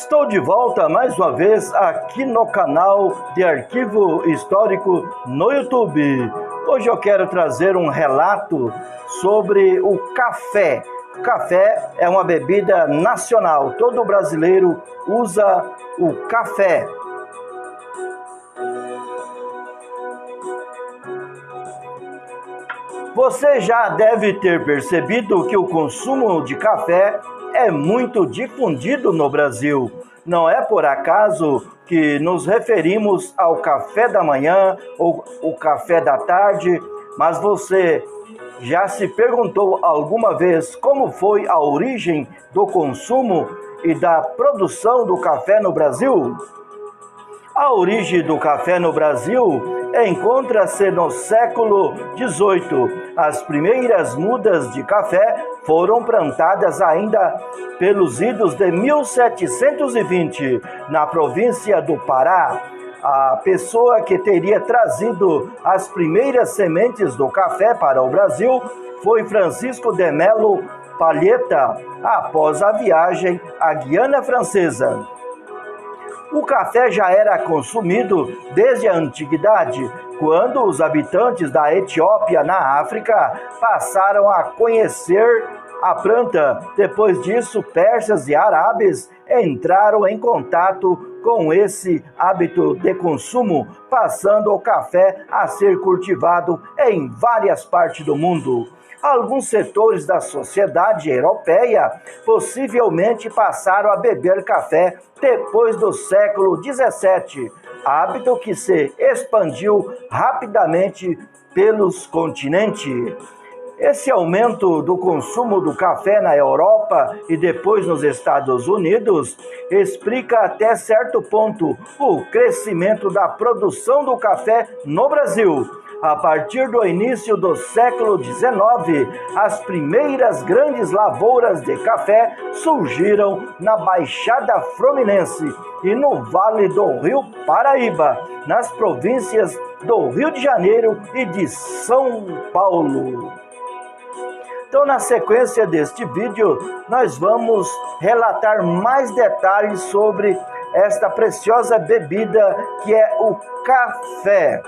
Estou de volta mais uma vez aqui no canal de Arquivo Histórico no YouTube. Hoje eu quero trazer um relato sobre o café. O café é uma bebida nacional, todo brasileiro usa o café. Você já deve ter percebido que o consumo de café é muito difundido no Brasil. Não é por acaso que nos referimos ao café da manhã ou o café da tarde, mas você já se perguntou alguma vez como foi a origem do consumo e da produção do café no Brasil? A origem do café no Brasil encontra-se no século XVIII. As primeiras mudas de café foram plantadas ainda pelos idos de 1720, na província do Pará. A pessoa que teria trazido as primeiras sementes do café para o Brasil foi Francisco de Melo Palheta, após a viagem à Guiana Francesa. O café já era consumido desde a antiguidade, quando os habitantes da Etiópia, na África, passaram a conhecer a planta. Depois disso, persas e árabes entraram em contato com esse hábito de consumo, passando o café a ser cultivado em várias partes do mundo. Alguns setores da sociedade europeia possivelmente passaram a beber café depois do século XVII, hábito que se expandiu rapidamente pelos continentes. Esse aumento do consumo do café na Europa e depois nos Estados Unidos explica até certo ponto o crescimento da produção do café no Brasil. A partir do início do século XIX, as primeiras grandes lavouras de café surgiram na Baixada Fluminense e no Vale do Rio Paraíba, nas províncias do Rio de Janeiro e de São Paulo. Então, na sequência deste vídeo, nós vamos relatar mais detalhes sobre esta preciosa bebida que é o café.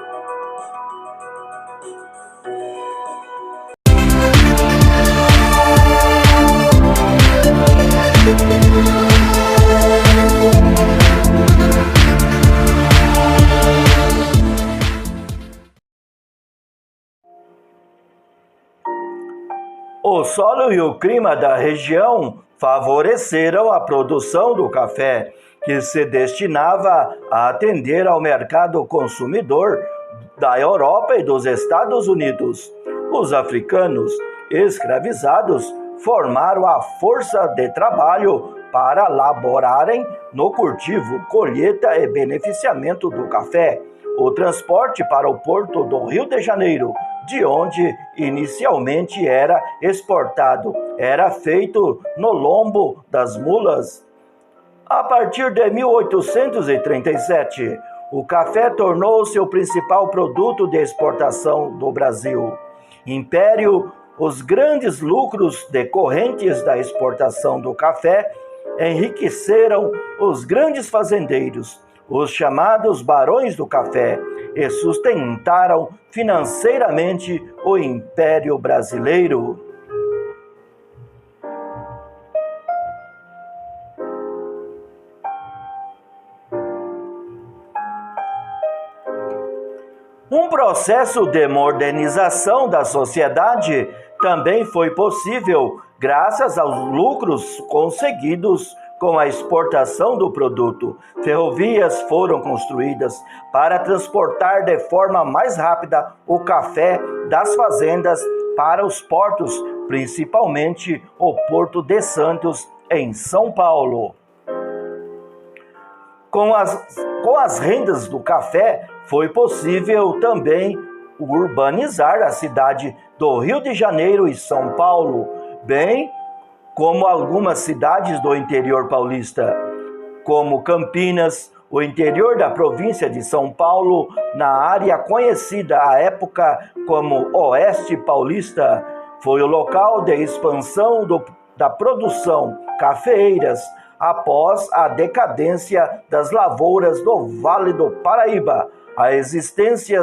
O solo e o clima da região favoreceram a produção do café, que se destinava a atender ao mercado consumidor da Europa e dos Estados Unidos. Os africanos escravizados formaram a força de trabalho para laborarem no cultivo, colheita e beneficiamento do café. O transporte para o porto do Rio de Janeiro, de onde inicialmente era exportado, era feito no lombo das mulas. A partir de 1837, o café tornou-se o principal produto de exportação do Brasil. Império, os grandes lucros decorrentes da exportação do café enriqueceram os grandes fazendeiros, os chamados barões do café, e sustentaram financeiramente o Império Brasileiro. Um processo de modernização da sociedade também foi possível graças aos lucros conseguidos com a exportação do produto. Ferrovias foram construídas para transportar de forma mais rápida o café das fazendas para os portos, principalmente o Porto de Santos, em São Paulo. Com as rendas do café, foi possível também urbanizar a cidade do Rio de Janeiro e São Paulo, bem como algumas cidades do interior paulista, como Campinas, o interior da província de São Paulo, na área conhecida à época como Oeste Paulista, foi o local de expansão da produção cafeeiras. após a decadência das lavouras do Vale do Paraíba. A existência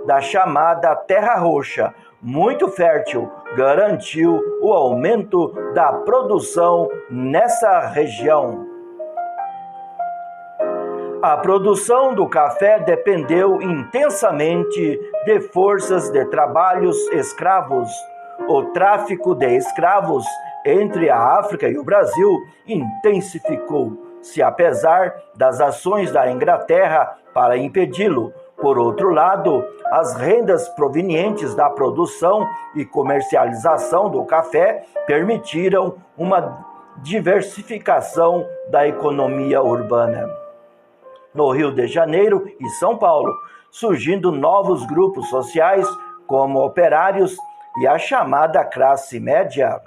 da chamada Terra Roxa, muito fértil, garantiu o aumento da produção nessa região. A produção do café dependeu intensamente de forças de trabalhos escravos. O tráfico de escravos entre a África e o Brasil intensificou-se, apesar das ações da Inglaterra para impedi-lo. Por outro lado, as rendas provenientes da produção e comercialização do café permitiram uma diversificação da economia urbana. No Rio de Janeiro e São Paulo, surgindo novos grupos sociais como operários e a chamada classe média.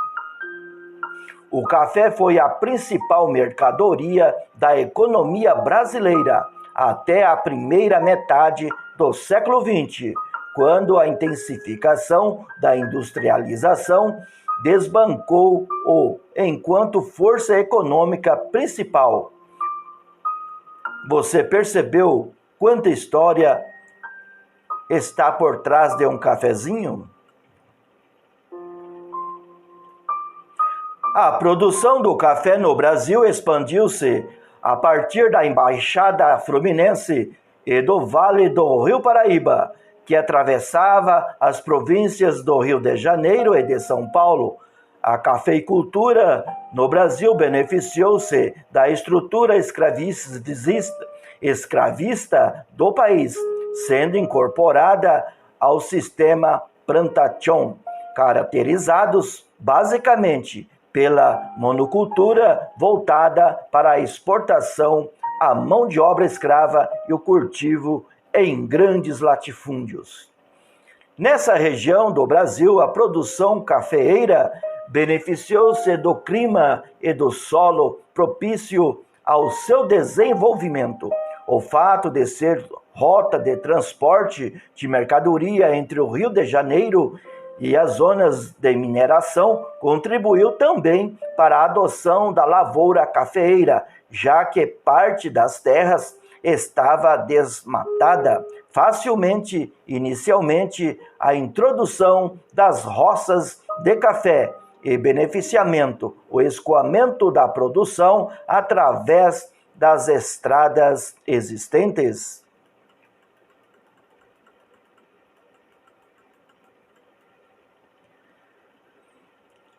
O café foi a principal mercadoria da economia brasileira até a primeira metade do século XX, quando a intensificação da industrialização desbancou-o enquanto força econômica principal. Você percebeu quanta história está por trás de um cafezinho? A produção do café no Brasil expandiu-se a partir da Embaixada Fluminense e do Vale do Rio Paraíba, que atravessava as províncias do Rio de Janeiro e de São Paulo. A cafeicultura no Brasil beneficiou-se da estrutura escravista do país, sendo incorporada ao sistema plantation, caracterizados basicamente pela monocultura voltada para a exportação, a mão de obra escrava e o cultivo em grandes latifúndios. Nessa região do Brasil, a produção cafeeira beneficiou-se do clima e do solo propício ao seu desenvolvimento. O fato de ser rota de transporte de mercadoria entre o Rio de Janeiro e as zonas de mineração contribuiu também para a adoção da lavoura cafeeira, já que parte das terras estava desmatada. Facilmente, inicialmente, a introdução das roças de café e beneficiamento, o escoamento da produção através das estradas existentes.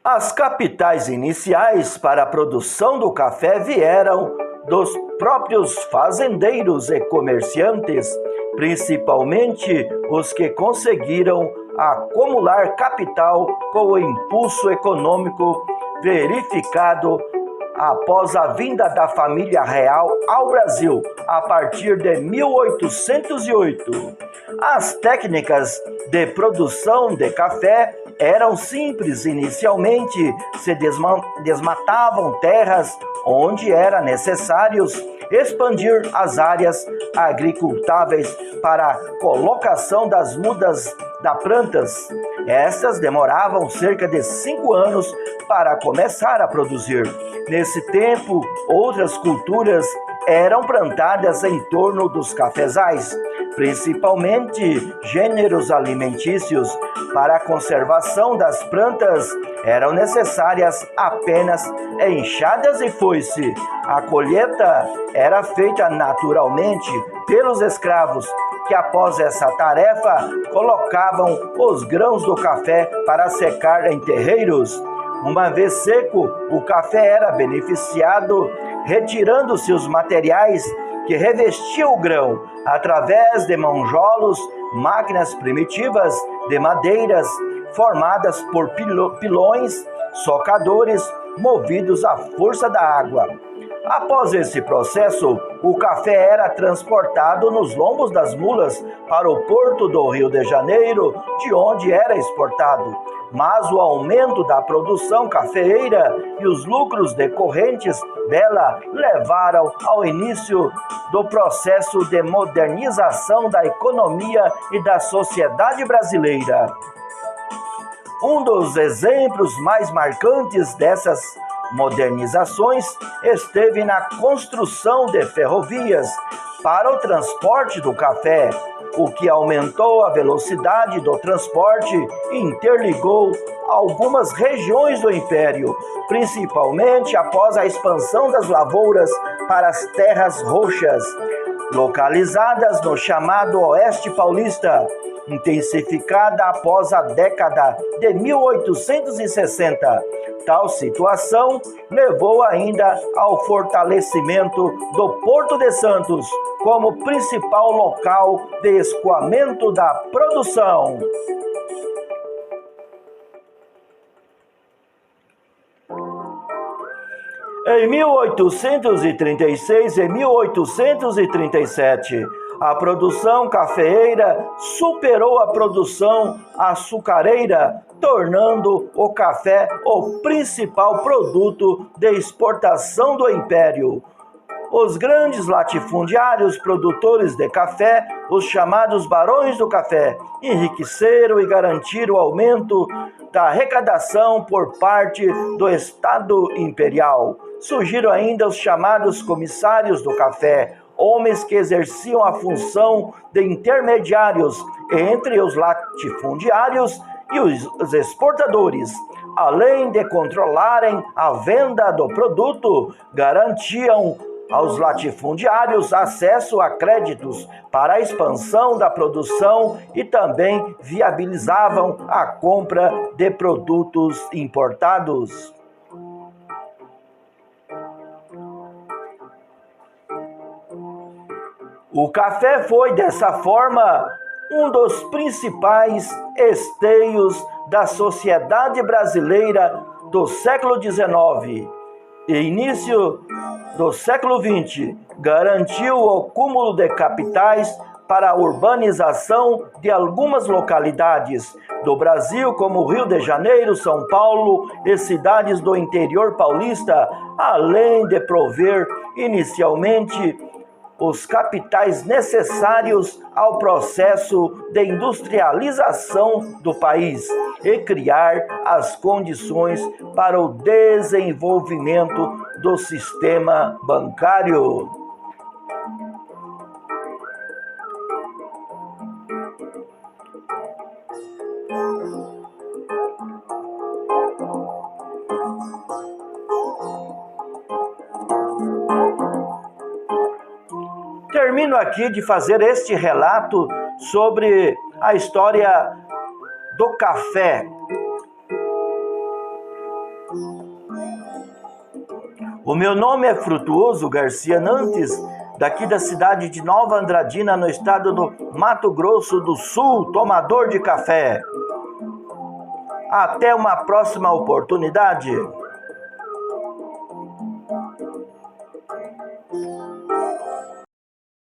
As capitais iniciais para a produção do café vieram dos próprios fazendeiros e comerciantes, principalmente os que conseguiram acumular capital com o impulso econômico verificado após a vinda da família real ao Brasil, a partir de 1808. As técnicas de produção de café eram simples. Inicialmente, se desmatavam terras onde era necessário expandir as áreas agricultáveis para a colocação das mudas das plantas. Estas demoravam cerca de 5 anos para começar a produzir. Nesse tempo, outras culturas eram plantadas em torno dos cafezais, principalmente gêneros alimentícios. Para a conservação das plantas, eram necessárias apenas enxadas e foice. A colheita era feita naturalmente pelos escravos, que após essa tarefa colocavam os grãos do café para secar em terreiros. Uma vez seco, o café era beneficiado retirando-se os materiais que revestiam o grão através de monjolos, máquinas primitivas de madeiras formadas por pilões, socadores movidos à força da água. Após esse processo, o café era transportado nos lombos das mulas para o porto do Rio de Janeiro, de onde era exportado. Mas o aumento da produção cafeeira e os lucros decorrentes dela levaram ao início do processo de modernização da economia e da sociedade brasileira. Um dos exemplos mais marcantes dessas modernizações esteve na construção de ferrovias para o transporte do café, o que aumentou a velocidade do transporte e interligou algumas regiões do Império, principalmente após a expansão das lavouras para as terras roxas, localizadas no chamado Oeste Paulista, intensificada após a década de 1860. Tal situação levou ainda ao fortalecimento do Porto de Santos como principal local de escoamento da produção. Em 1836 e 1837, a produção cafeeira superou a produção açucareira, tornando o café o principal produto de exportação do Império. Os grandes latifundiários produtores de café, os chamados barões do café, enriqueceram e garantiram o aumento da arrecadação por parte do Estado Imperial. Surgiram ainda os chamados comissários do café, homens que exerciam a função de intermediários entre os latifundiários e os exportadores. Além de controlarem a venda do produto, garantiam aos latifundiários acesso a créditos para a expansão da produção e também viabilizavam a compra de produtos importados. O café foi, dessa forma, um dos principais esteios da sociedade brasileira do século XIX e início do século XX, garantiu o cúmulo de capitais para a urbanização de algumas localidades do Brasil, como Rio de Janeiro, São Paulo e cidades do interior paulista, além de prover inicialmente os capitais necessários ao processo de industrialização do país e criar as condições para o desenvolvimento do sistema bancário. Termino aqui de fazer este relato sobre a história do café. O meu nome é Frutuoso Garcia Nantes, daqui da cidade de Nova Andradina, no estado do Mato Grosso do Sul, tomador de café. Até uma próxima oportunidade.